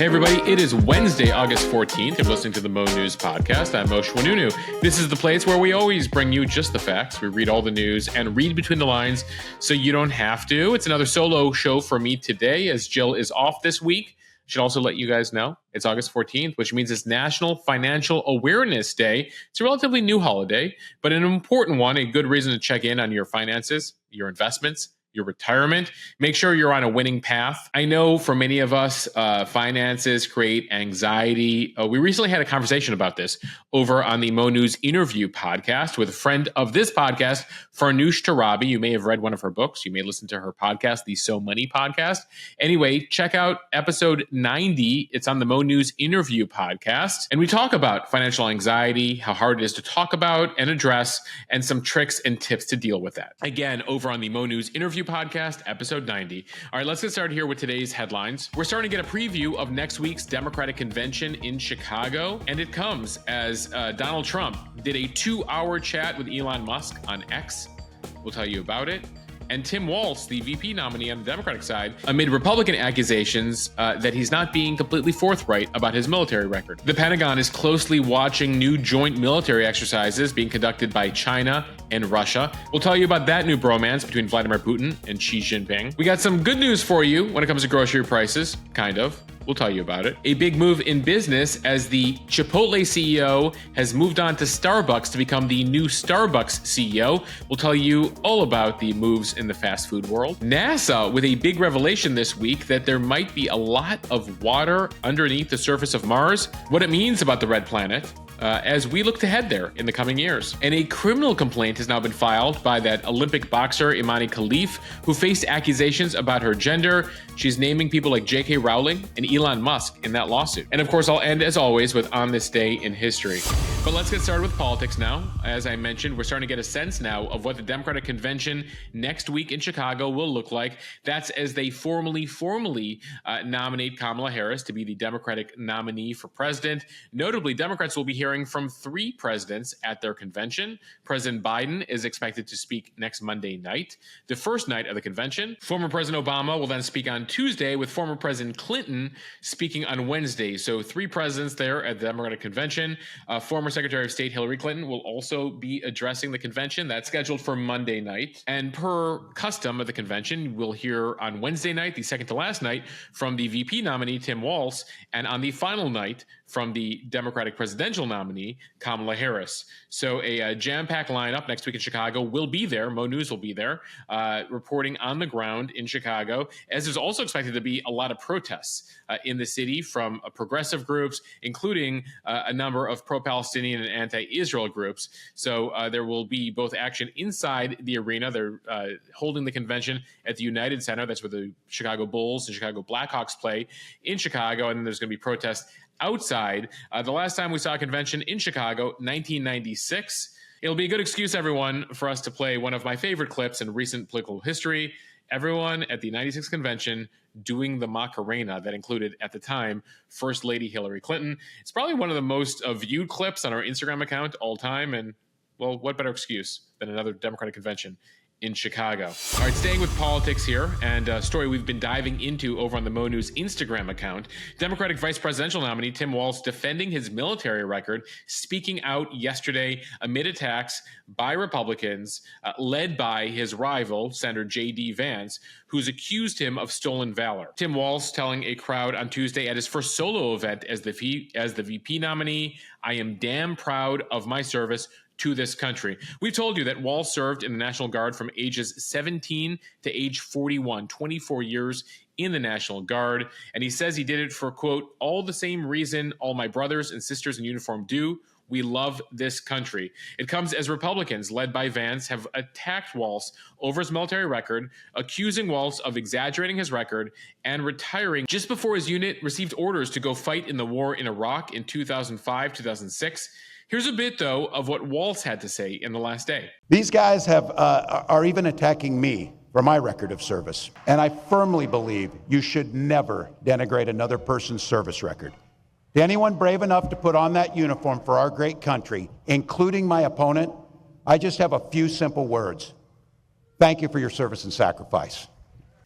Hey everybody, it is Wednesday, August 14th. You're listening to the Mo News Podcast. I'm Moshe Wanunu. This is the place where we always bring you just the facts. We read all the news and read between the lines so you don't have to. It's another solo show for me today as Jill is off this week. Should also let you guys know it's August 14th, which means it's National Financial Awareness Day. It's a relatively new holiday, but an important one, a good reason to check in on your finances, your investments, your retirement. Make sure you're on a winning path. I know for many of us, finances create anxiety. We recently had a conversation about this over on the Mo News Interview podcast with a friend of this podcast, Farnoosh Torabi. You may have read one of her books. You may listen to her podcast, the So Money podcast. Anyway, check out episode 90. It's on the Mo News Interview podcast. And we talk about financial anxiety, how hard it is to talk about and address, and some tricks and tips to deal with that. Again, over on the Mo News Interview podcast, episode 90. All right, let's get started here with today's headlines. We're starting to get a preview of next week's Democratic convention in Chicago, and it comes as Donald Trump did a 2-hour chat with Elon Musk on X. We'll tell you about it. And Tim Walz, the VP nominee on the Democratic side, amid Republican accusations that he's not being completely forthright about his military record. The Pentagon is closely watching new joint military exercises being conducted by China and Russia. We'll tell you about that new bromance between Vladimir Putin and Xi Jinping. We got some good news for you when it comes to grocery prices, kind of. We'll tell you about it. A big move in business as the Chipotle CEO has moved on to Starbucks to become the new Starbucks CEO. We'll tell you all about the moves in the fast food world. NASA with a big revelation this week that there might be a lot of water underneath the surface of Mars. What it means about the red planet. As we look to head there in the coming years. And a criminal complaint has now been filed by that Olympic boxer Imani Khalif, who faced accusations about her gender. She's naming people like J.K. Rowling and Elon Musk in that lawsuit. And of course, I'll end as always with On This Day in History. But let's get started with politics now. As I mentioned, we're starting to get a sense now of what the Democratic convention next week in Chicago will look like. That's as they formally nominate Kamala Harris to be the Democratic nominee for president. Notably, Democrats will be hearing from 3 presidents at their convention. President Biden is expected to speak next Monday night, the first night of the convention. Former President Obama will then speak on Tuesday, with former President Clinton speaking on Wednesday. So 3 presidents there at the Democratic convention. Former Secretary of State Hillary Clinton will also be addressing the convention. That's scheduled for Monday night. And per custom of the convention, we'll hear on Wednesday night, the second to last night, from the VP nominee, Tim Walz, and on the final night, from the Democratic presidential nominee, Kamala Harris. So a jam-packed lineup next week in Chicago will be there. Mo News will be there, reporting on the ground in Chicago, as there's also expected to be a lot of protests in the city from progressive groups, including a number of pro-Palestinian and anti-Israel groups. So there will be both action inside the arena. They're holding the convention at the United Center. That's where the Chicago Bulls and Chicago Blackhawks play in Chicago. And then there's going to be protests outside. The last time we saw a convention in Chicago, 1996. It'll be a good excuse, everyone, for us to play one of my favorite clips in recent political history. Everyone at the 96 convention doing the Macarena that included, at the time, First Lady Hillary Clinton. It's probably one of the most viewed clips on our Instagram account all time. And, well, what better excuse than another Democratic convention in Chicago. All right, staying with politics here, and a story we've been diving into over on the Mo News Instagram account. Democratic vice presidential nominee Tim Walz defending his military record, speaking out yesterday amid attacks by Republicans, led by his rival, Senator J.D. Vance, who's accused him of stolen valor. Tim Walz telling a crowd on Tuesday at his first solo event as the VP nominee, "I am damn proud of my service to this country." We've told you that Walz served in the National Guard from ages 17 to age 41, 24 years in the National Guard. And he says he did it for, quote, "all the same reason all my brothers and sisters in uniform do. We love this country." It comes as Republicans, led by Vance, have attacked Walz over his military record, accusing Walz of exaggerating his record and retiring just before his unit received orders to go fight in the war in Iraq in 2005, 2006. Here's a bit, though, of what Walz had to say in the last day. These guys are even attacking me for my record of service. And I firmly believe you should never denigrate another person's service record. To anyone brave enough to put on that uniform for our great country, including my opponent, I just have a few simple words. Thank you for your service and sacrifice.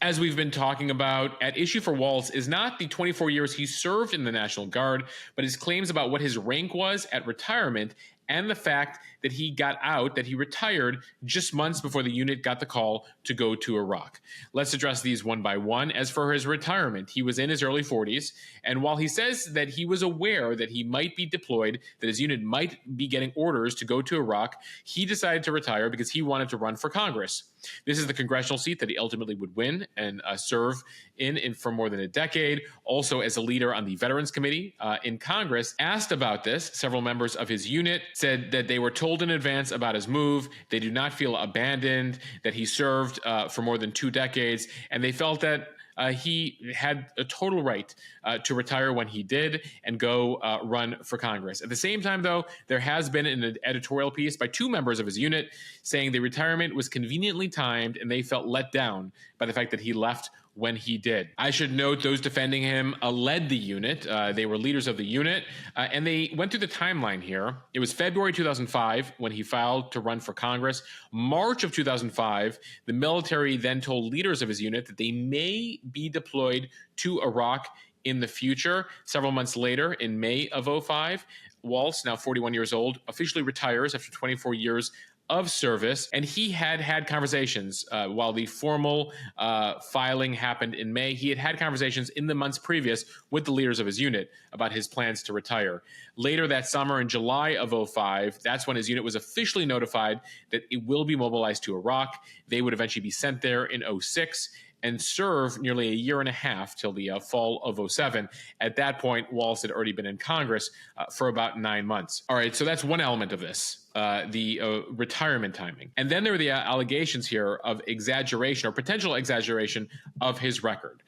As we've been talking about, at issue for Walz is not the 24 years he served in the National Guard, but his claims about what his rank was at retirement and the fact that he got out, that he retired just months before the unit got the call to go to Iraq. Let's address these one by one. As for his retirement, he was in his early 40s, and while he says that he was aware that he might be deployed, that his unit might be getting orders to go to Iraq, he decided to retire because he wanted to run for Congress. This is the congressional seat that he ultimately would win and serve in for more than a decade. Also, as a leader on the Veterans Committee in Congress, asked about this, several members of his unit said that they were told in advance about his move. They do not feel abandoned, that he served for more than 2 decades, and they felt that he had a total right to retire when he did and go run for Congress. At the same time, though, there has been an editorial piece by 2 members of his unit saying the retirement was conveniently timed and they felt let down by the fact that he left when he did. I should note those defending him led the unit. They were leaders of the unit, and they went through the timeline here. It was February 2005 when he filed to run for Congress. March of 2005, the military then told leaders of his unit that they may be deployed to Iraq in the future. Several months later, in May of 2005, Walz, now 41 years old, officially retires after 24 years of service, and he had conversations while the formal filing happened in May. He had conversations in the months previous with the leaders of his unit about his plans to retire. Later that summer, in July of 2005, that's when his unit was officially notified that it will be mobilized to Iraq. They would eventually be sent there in 2006 and serve nearly a year and a half till the fall of 2007. At that point, Walz had already been in Congress for about 9 months. All right, so that's one element of this, the retirement timing. And then there are the allegations here of exaggeration or potential exaggeration of his record.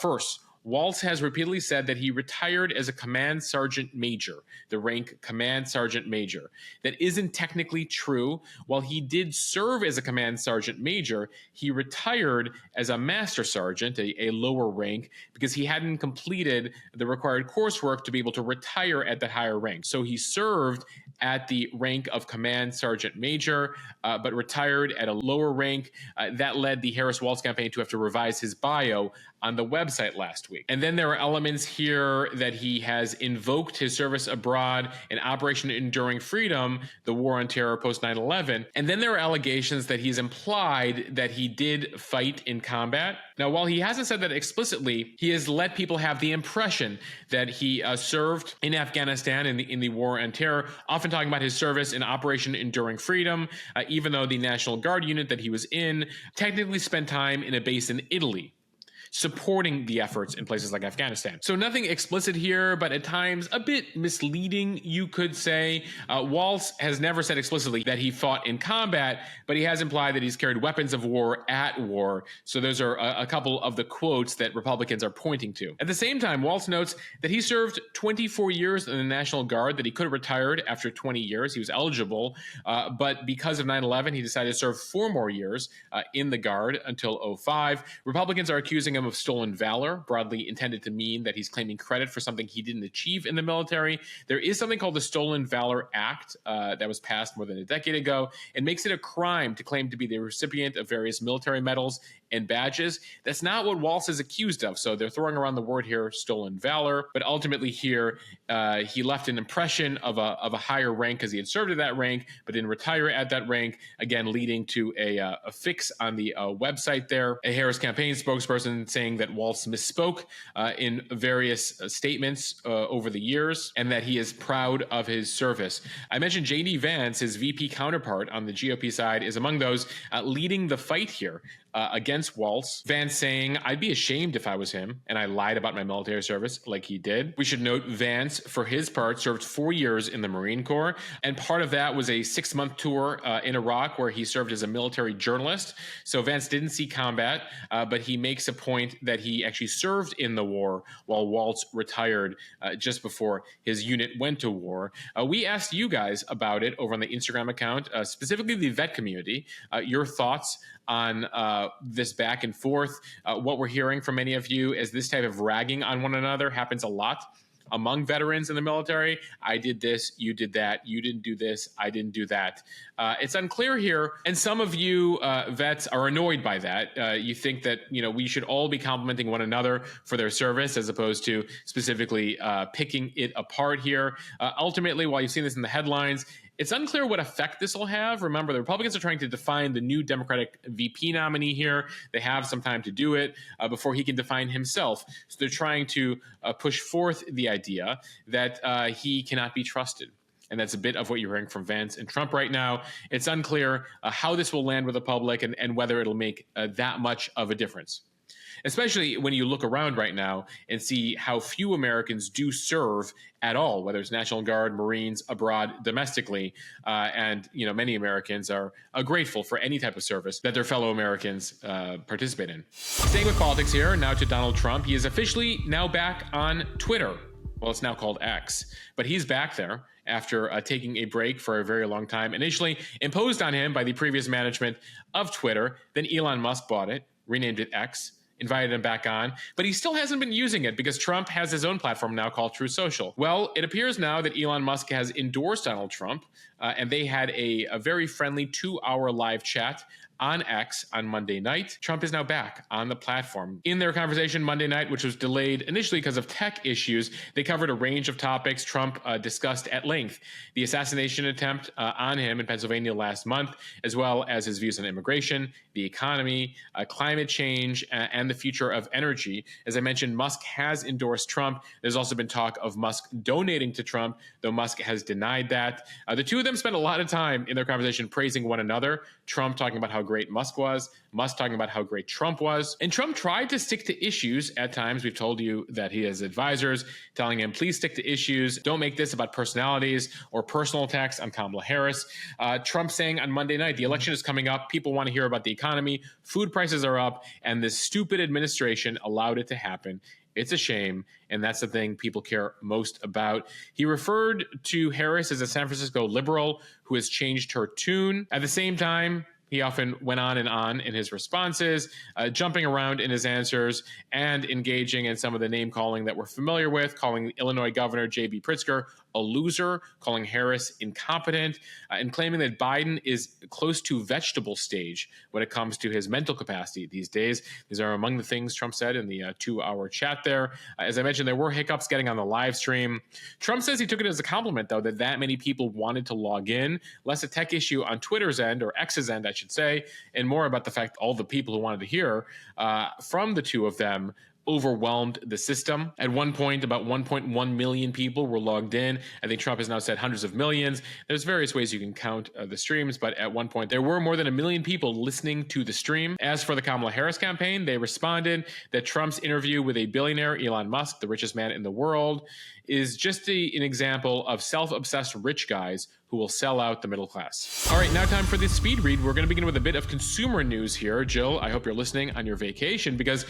First, Walz has repeatedly said that he retired as a command sergeant major, the rank command sergeant major. That isn't technically true. While he did serve as a command sergeant major, he retired as a master sergeant, a lower rank, because he hadn't completed the required coursework to be able to retire at that higher rank. So he served at the rank of command sergeant major, but retired at a lower rank. That led the Harris-Walz campaign to have to revise his bio on the website last week. And then there are elements here that he has invoked his service abroad in Operation Enduring Freedom, the war on terror post 9/11. And then there are allegations that he's implied that he did fight in combat. Now, while he hasn't said that explicitly, he has let people have the impression that he served in Afghanistan in the war on terror, often talking about his service in Operation Enduring Freedom, even though the National Guard unit that he was in technically spent time in a base in Italy, supporting the efforts in places like Afghanistan. So nothing explicit here, but at times a bit misleading, you could say. Walz has never said explicitly that he fought in combat, but he has implied that he's carried weapons of war at war. So those are a couple of the quotes that Republicans are pointing to. At the same time, Walz notes that he served 24 years in the National Guard, that he could have retired after 20 years. He was eligible, but because of 9/11, he decided to serve 4 more years in the Guard until 2005. Republicans are accusing him of stolen valor, broadly intended to mean that he's claiming credit for something he didn't achieve in the military. There is something called the Stolen Valor Act that was passed more than a decade ago and makes it a crime to claim to be the recipient of various military medals and badges. That's not what Walz is accused of. So they're throwing around the word here, stolen valor. But ultimately here, he left an impression of a higher rank because he had served at that rank, but didn't retire at that rank, again, leading to a fix on the website there. A Harris campaign spokesperson saying that Walz misspoke in various statements over the years and that he is proud of his service. I mentioned J.D. Vance, his VP counterpart on the GOP side, is among those leading the fight here against Walz. Vance saying, "I'd be ashamed if I was him and I lied about my military service like he did." We should note Vance, for his part, served 4 years in the Marine Corps, and part of that was a 6-month tour in Iraq where he served as a military journalist. So Vance didn't see combat, but he makes a point that he actually served in the war while Walz retired just before his unit went to war. We asked you guys about it over on the Instagram account, specifically the vet community, your thoughts on this back and forth. What we're hearing from many of you is this type of ragging on one another happens a lot among veterans in the military. I did this, you did that, you didn't do this, I didn't do that. It's unclear here, and some of you vets are annoyed by that. You think that we should all be complimenting one another for their service as opposed to specifically picking it apart here. Ultimately, while you've seen this in the headlines, it's unclear what effect this will have. Remember, the Republicans are trying to define the new Democratic VP nominee here. They have some time to do it before he can define himself. So they're trying to push forth the idea that he cannot be trusted. And that's a bit of what you're hearing from Vance and Trump right now. It's unclear how this will land with the public and whether it'll make that much of a difference. Especially when you look around right now and see how few Americans do serve at all, whether it's National Guard, Marines, abroad, domestically. And many Americans are grateful for any type of service that their fellow Americans participate in. Staying with politics here, now to Donald Trump. He is officially now back on Twitter. Well, it's now called X, but he's back there after taking a break for a very long time. Initially imposed on him by the previous management of Twitter. Then Elon Musk bought it, renamed it X, invited him back on, but he still hasn't been using it because Trump has his own platform now called Truth Social. Well, it appears now that Elon Musk has endorsed Donald Trump, and they had a very friendly 2-hour live chat on X on Monday night. Trump is now back on the platform. In their conversation Monday night, which was delayed initially because of tech issues, they covered a range of topics. Trump discussed at length the assassination attempt on him in Pennsylvania last month, as well as his views on immigration, the economy, climate change, and the future of energy. As I mentioned, Musk has endorsed Trump. There's also been talk of Musk donating to Trump, though Musk has denied that. The two of them spent a lot of time in their conversation praising one another. Trump talking about how great Musk was, Musk talking about how great Trump was. And Trump tried to stick to issues at times. We've told you that he has advisors telling him, please stick to issues. Don't make this about personalities or personal attacks on Kamala Harris. Trump saying on Monday night, the election is coming up. People want to hear about the economy. Food prices are up. And this stupid administration allowed it to happen. It's a shame, and that's the thing people care most about. He referred to Harris as a San Francisco liberal who has changed her tune. At the same time, he often went on in his responses, jumping around in his answers and engaging in some of the name calling that we're familiar with, calling Illinois Governor J.B. Pritzker a loser, calling Harris incompetent, and claiming that Biden is close to vegetable stage when it comes to his mental capacity these days. These are among the things Trump said in the 2-hour chat there. As I mentioned, there were hiccups getting on the live stream. Trump says he took it as a compliment, though, that many people wanted to log in, less a tech issue on Twitter's end, or X's end, I should say, and more about the fact all the people who wanted to hear from the two of them overwhelmed the system. At one point, about 1.1 million people were logged in. I think Trump has now said hundreds of millions. There's various ways you can count the streams, but at one point, there were more than 1 million people listening to the stream. As for the Kamala Harris campaign, they responded that Trump's interview with a billionaire, Elon Musk, the richest man in the world, is just an example of self-obsessed rich guys who will sell out the middle class. All right, now time for the speed read. We're going to begin with a bit of consumer news here. Jill, I hope you're listening on your vacation because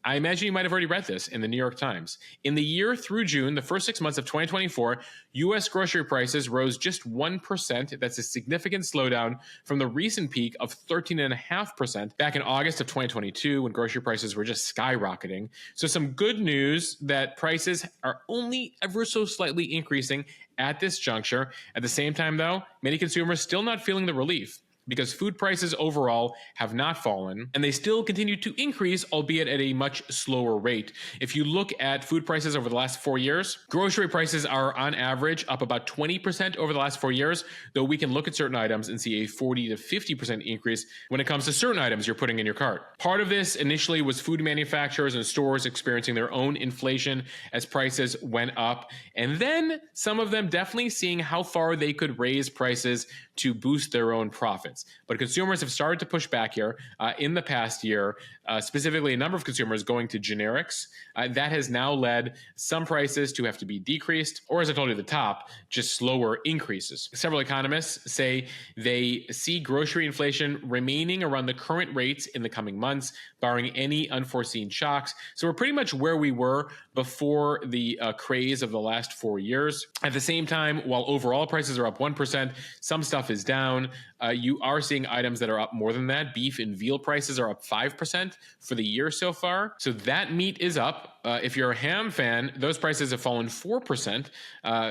I imagine you might have already read this in the New York Times. In the year through June, the first 6 months of 2024, U.S. grocery prices rose just 1%. That's a significant slowdown from the recent peak of 13.5% back in August of 2022 when grocery prices were just skyrocketing. So some good news that prices are only ever so slightly increasing at this juncture. At the same time, though, many consumers still not feeling the relief, because food prices overall have not fallen, and they still continue to increase, albeit at a much slower rate. If you look at food prices over the last 4 years, grocery prices are on average up about 20% over the last 4 years, though we can look at certain items and see a 40 to 50% increase when it comes to certain items you're putting in your cart. Part of this initially was food manufacturers and stores experiencing their own inflation as prices went up, and then some of them definitely seeing how far they could raise prices to boost their own profits. But consumers have started to push back here in the past year, specifically a number of consumers going to generics. That has now led some prices to have to be decreased, or as I told you at the top, just slower increases. Several economists say they see grocery inflation remaining around the current rates in the coming months, barring any unforeseen shocks. So we're pretty much where we were before the craze of the last 4 years. At the same time, while overall prices are up 1%, some stuff stuff is down. You are seeing items that are up more than that. Beef and veal prices are up 5% for the year so far. So that meat is up. If you're a ham fan, those prices have fallen 4%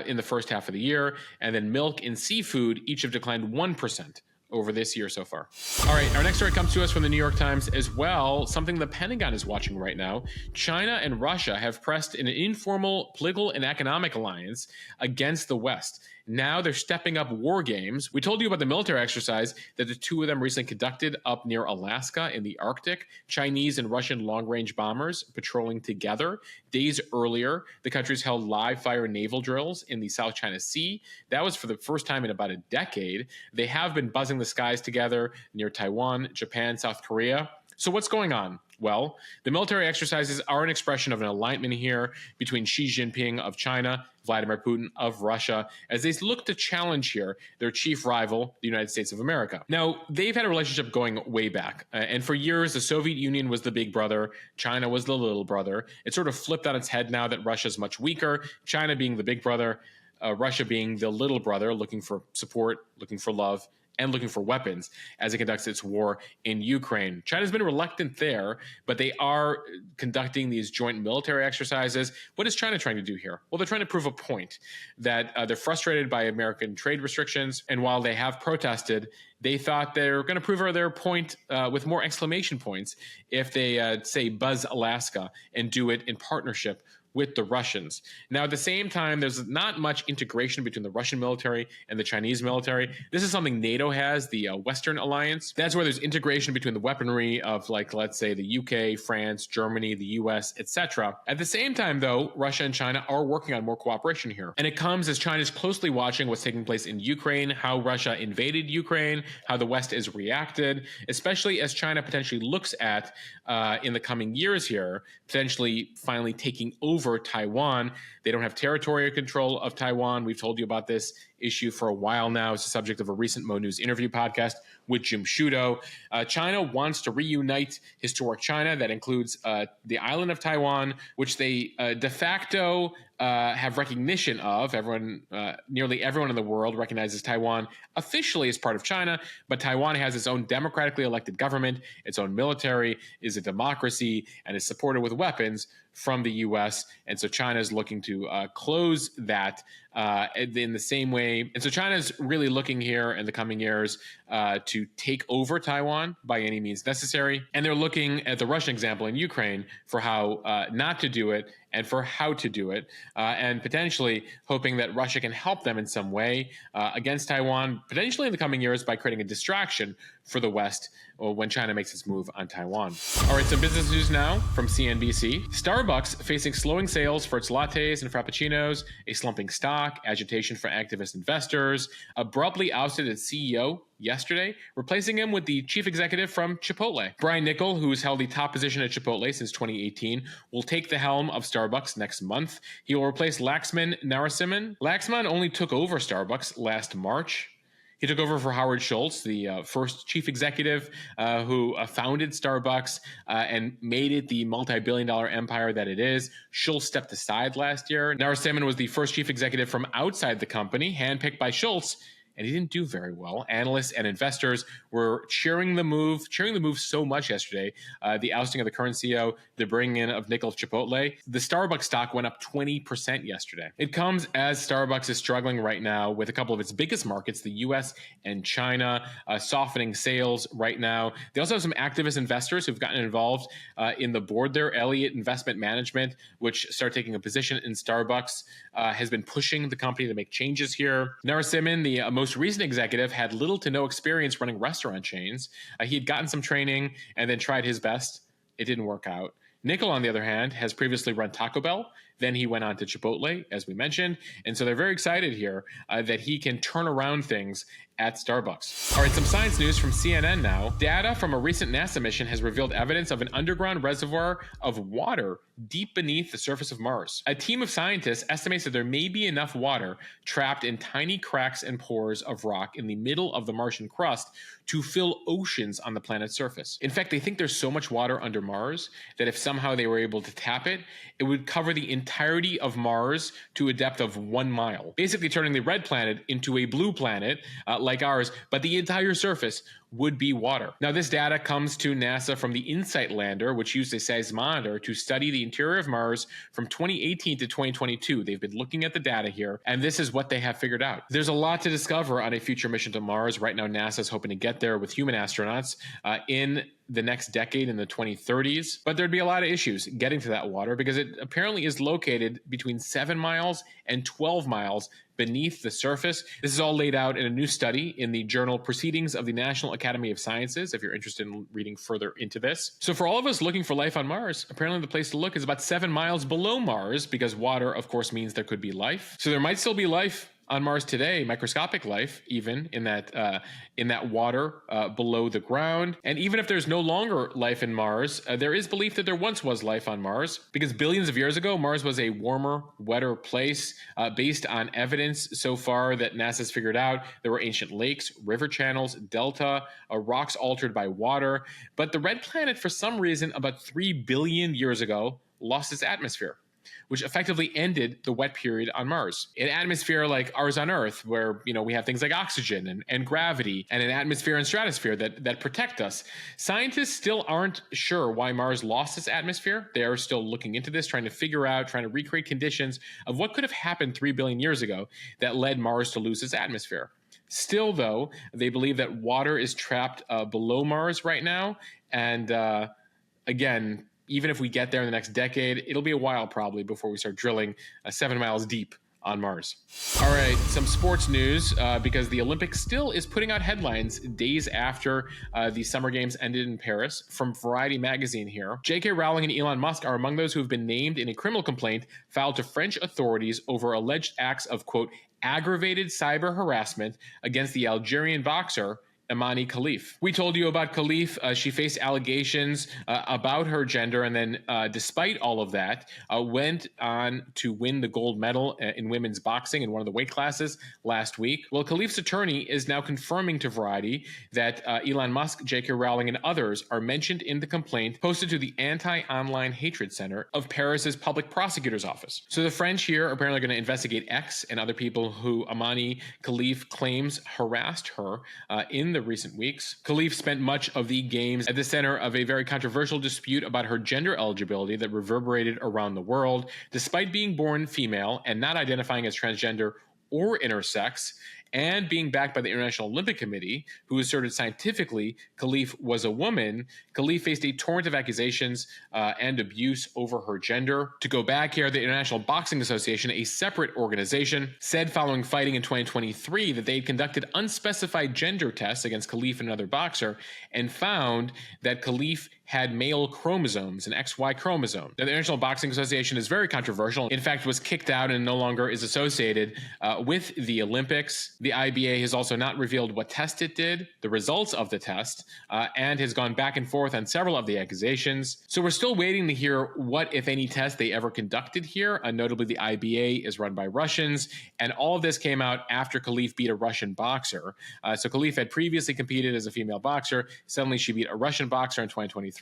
in the first half of the year. And then milk and seafood each have declined 1% over this year so far. All right, our next story comes to us from the New York Times as well, something the Pentagon is watching right now. China and Russia have pressed an informal political and economic alliance against the West. Now they're stepping up war games. We told you about the military exercise that the two of them recently conducted up near Alaska in the Arctic. Chinese and Russian long-range bombers patrolling together. Days earlier, the countries held live-fire naval drills in the South China Sea. That was for the first time in about a decade. They have been buzzing the skies together near Taiwan, Japan, South Korea. So what's going on? Well, the military exercises are an expression of an alignment here between Xi Jinping of China, Vladimir Putin of Russia, as they look to challenge here their chief rival, the United States of America. Now, they've had a relationship going way back. And for years, the Soviet Union was the big brother. China was the little brother. It sort of flipped on its head now that Russia's much weaker, China being the big brother, Russia being the little brother, looking for support, looking for love, and looking for weapons as it conducts its war in Ukraine. China's been reluctant there, but they are conducting these joint military exercises. What is China trying to do here? Well, they're trying to prove a point that they're frustrated by American trade restrictions. And while they have protested, they thought they're going to prove their point with more exclamation points if they, say, buzz Alaska and do it in partnership with the Russians. Now, at the same time, there's not much integration between the Russian military and the Chinese military. This is something NATO has, the Western Alliance. That's where there's integration between the weaponry of, like, let's say, the UK, France, Germany, the US, etc. At the same time, though, Russia and China are working on more cooperation here. And it comes as China's closely watching what's taking place in Ukraine, how Russia invaded Ukraine, how the West has reacted, especially as China potentially looks at, in the coming years here, potentially finally taking over Taiwan. They don't have territorial control of Taiwan. We've told you about this issue for a while now. It's the subject of a recent Mo News interview podcast with Jim Sciutto. China wants to reunite historic China. That includes the island of Taiwan, which they de facto have recognition of. Nearly everyone in the world recognizes Taiwan officially as part of China, but Taiwan has its own democratically elected government, its own military, is a democracy, and is supported with weapons from the U.S. And so China is looking to close that in the same way. And so China is really looking here in the coming years to take over Taiwan by any means necessary. And they're looking at the Russian example in Ukraine for how not to do it and for how to do it, and potentially hoping that Russia can help them in some way against Taiwan, potentially in the coming years by creating a distraction for the West when China makes its move on Taiwan. All right, some business news now from CNBC. Starbucks facing slowing sales for its lattes and frappuccinos, a slumping stock, agitation for activist investors, abruptly ousted its CEO yesterday, replacing him with the chief executive from Chipotle. Brian Niccol, who's held the top position at Chipotle since 2018, will take the helm of Starbucks next month. He will replace Laxman Narasimhan. Laxman only took over Starbucks last March. He took over for Howard Schultz, the first chief executive who founded Starbucks and made it the multi-billion-dollar empire that it is. Schultz stepped aside last year. Narasimhan was the first chief executive from outside the company, handpicked by Schultz, and he didn't do very well. Analysts and investors were cheering the move so much yesterday. The ousting of the current CEO, the bringing in of Niccol of Chipotle. The Starbucks stock went up 20% yesterday. It comes as Starbucks is struggling right now with a couple of its biggest markets, the US and China, softening sales right now. They also have some activist investors who've gotten involved in the board there. Elliott Investment Management, which started taking a position in Starbucks, has been pushing the company to make changes here. Narasimhan, the most recent executive, had little to no experience running restaurant chains. He had gotten some training and then tried his best. It didn't work out. Niccol, on the other hand, has previously run Taco Bell. Then he went on to Chipotle, as we mentioned. And so they're very excited here that he can turn around things at Starbucks. All right, some science news from CNN now. Data from a recent NASA mission has revealed evidence of an underground reservoir of water deep beneath the surface of Mars. A team of scientists estimates that there may be enough water trapped in tiny cracks and pores of rock in the middle of the Martian crust to fill oceans on the planet's surface. In fact, they think there's so much water under Mars that if somehow they were able to tap it, it would cover the entire entirety of Mars to a depth of 1 mile, basically turning the red planet into a blue planet like ours, but the entire surface would be water. Now, this data comes to NASA from the InSight lander, which used a seismometer to study the interior of Mars from 2018 to 2022. They've been looking at the data here, and this is what they have figured out. There's a lot to discover on a future mission to Mars. Right now, NASA is hoping to get there with human astronauts in the next decade, in the 2030s. But there'd be a lot of issues getting to that water because it apparently is located between 7 miles and 12 miles beneath the surface. This is all laid out in a new study in the journal Proceedings of the National Academy of Sciences, if you're interested in reading further into this. So for all of us looking for life on Mars, apparently the place to look is about 7 miles below Mars, because water, of course, means there could be life. So there might still be life on Mars today, microscopic life, even in that water below the ground. And even if there's no longer life in Mars, there is belief that there once was life on Mars, because billions of years ago, Mars was a warmer, wetter place. Based on evidence so far that NASA's figured out, there were ancient lakes, river channels, delta, rocks altered by water. But the red planet, for some reason, about 3 billion years ago, lost its atmosphere, which effectively ended the wet period on Mars. An atmosphere like ours on Earth, where we have things like oxygen and gravity, and an atmosphere and stratosphere that protect us. Scientists still aren't sure why Mars lost its atmosphere. They are still looking into this, trying to recreate conditions of what could have happened 3 billion years ago that led Mars to lose its atmosphere. Still, though, they believe that water is trapped below Mars right now, and again, even if we get there in the next decade, it'll be a while probably before we start drilling 7 miles deep on Mars. All right, some sports news, because the Olympics still is putting out headlines days after the Summer Games ended in Paris. From Variety magazine here, J.K. Rowling and Elon Musk are among those who have been named in a criminal complaint filed to French authorities over alleged acts of, quote, aggravated cyber harassment against the Algerian boxer Imani Khalif. We told you about Khalif. She faced allegations about her gender, and then despite all of that, went on to win the gold medal in women's boxing in one of the weight classes last week. Well, Khalif's attorney is now confirming to Variety that Elon Musk, J.K. Rowling, and others are mentioned in the complaint posted to the Anti-Online Hatred Center of Paris's public prosecutor's office. So the French here are apparently going to investigate X and other people who Imani Khalif claims harassed her in the recent weeks. Khalif spent much of the games at the center of a very controversial dispute about her gender eligibility that reverberated around the world. Despite being born female and not identifying as transgender or intersex, and being backed by the International Olympic Committee, who asserted scientifically Khalif was a woman, Khalif faced a torrent of accusations and abuse over her gender. To go back here, the International Boxing Association, a separate organization, said following fighting in 2023 that they had conducted unspecified gender tests against Khalif and another boxer and found that Khalif had male chromosomes, an XY chromosome. Now, the International Boxing Association is very controversial. In fact, was kicked out and no longer is associated with the Olympics. The IBA has also not revealed what test it did, the results of the test, and has gone back and forth on several of the accusations. So we're still waiting to hear what, if any, test they ever conducted here. Notably, the IBA is run by Russians, and all of this came out after Khalif beat a Russian boxer. So Khalif had previously competed as a female boxer. Suddenly, she beat a Russian boxer in 2023.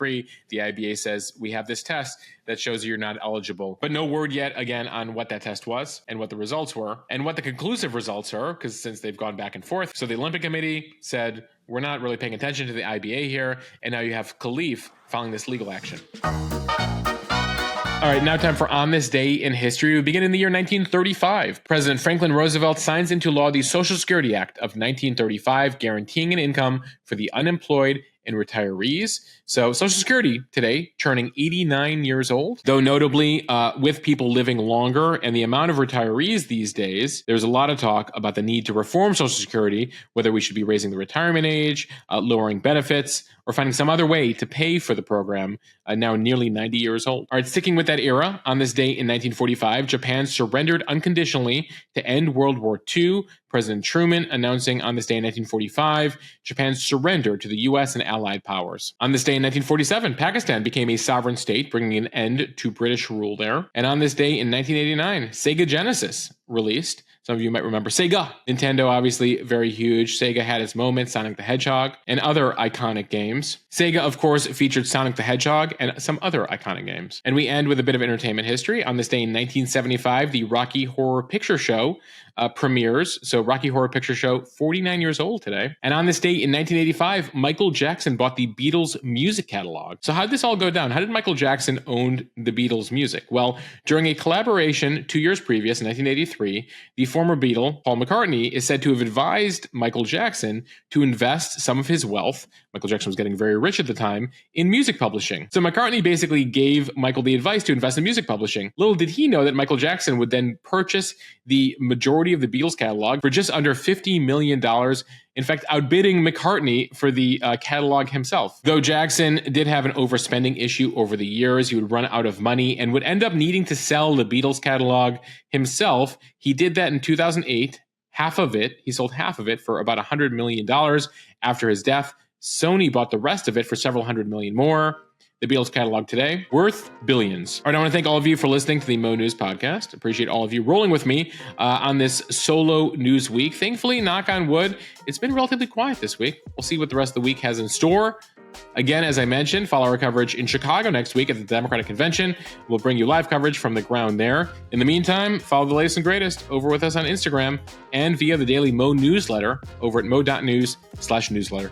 The IBA says, we have this test that shows you're not eligible. But no word yet, again, on what that test was and what the results were and what the conclusive results are, because since they've gone back and forth. So the Olympic Committee said, we're not really paying attention to the IBA here. And now you have Khalif filing this legal action. All right, now time for On This Day in History. We begin in the year 1935. President Franklin Roosevelt signs into law the Social Security Act of 1935, guaranteeing an income for the unemployed and retirees. So Social Security today turning 89 years old, though notably with people living longer and the amount of retirees these days, there's a lot of talk about the need to reform Social Security, whether we should be raising the retirement age, lowering benefits, or finding some other way to pay for the program, now nearly 90 years old. All right, sticking with that era, on this day in 1945, Japan surrendered unconditionally to end World War II. President Truman announcing on this day in 1945, Japan's surrender to the U.S. and Allied powers. On this day in 1947, Pakistan became a sovereign state, bringing an end to British rule there. And on this day in 1989, Sega Genesis released Some of you might remember Sega. Nintendo, obviously very huge. Sega had its moments, Sonic the Hedgehog, and other iconic games. Sega, of course, featured Sonic the Hedgehog and some other iconic games. And we end with a bit of entertainment history. On this day in 1975, the Rocky Horror Picture Show premieres. So Rocky Horror Picture Show, 49 years old today. And on this date in 1985, Michael Jackson bought the Beatles music catalog. So how did this all go down? How did Michael Jackson own the Beatles music? Well, during a collaboration 2 years previous, in 1983, the former Beatle, Paul McCartney, is said to have advised Michael Jackson to invest some of his wealth, Michael Jackson was getting very rich at the time, in music publishing. So McCartney basically gave Michael the advice to invest in music publishing. Little did he know that Michael Jackson would then purchase the majority of the Beatles catalog for just under $50 million, in fact, outbidding McCartney for the catalog himself. Though Jackson did have an overspending issue over the years, he would run out of money and would end up needing to sell the Beatles catalog himself. He did that in 2008. He sold half of it for about $100 million after his death. Sony bought the rest of it for several hundred million more. The Beatles catalog today, worth billions. All right, I want to thank all of you for listening to the Mo News podcast. Appreciate all of you rolling with me on this solo news week. Thankfully, knock on wood, it's been relatively quiet this week. We'll see what the rest of the week has in store. Again, as I mentioned, follow our coverage in Chicago next week at the Democratic Convention. We'll bring you live coverage from the ground there. In the meantime, follow the latest and greatest over with us on Instagram and via the daily Mo newsletter over at mo.news/newsletter.